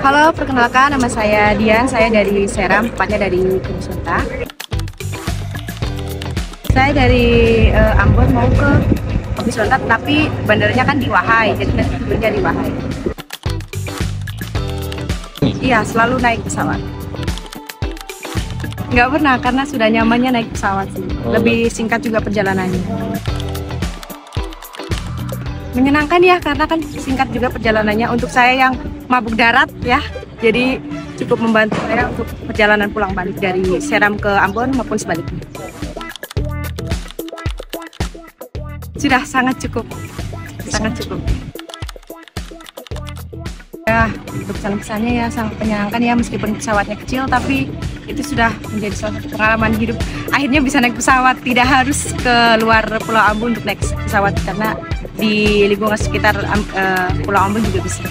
Halo, perkenalkan nama saya Dian, saya dari Seram, tepatnya dari Kumusota. Saya dari Ambon mau ke Kumusota, tapi bandaranya kan di Wahai, jadi nanti turunnya di Wahai. Iya, selalu naik pesawat. Nggak pernah, karena sudah nyamannya naik pesawat sih. Lebih singkat juga perjalanannya. Menyenangkan ya, karena kan singkat juga perjalanannya. Untuk saya yang mabuk darat ya, jadi cukup membantu saya untuk perjalanan pulang balik dari Seram ke Ambon maupun sebaliknya. Sudah sangat cukup, sangat cukup. Ya, untuk pesan-pesannya ya sangat menyenangkan ya, meskipun pesawatnya kecil, tapi itu sudah menjadi suatu pengalaman hidup. Akhirnya bisa naik pesawat, tidak harus ke luar Pulau Ambon untuk naik pesawat, karena di lingkungan sekitar Pulau Ambon juga bisa.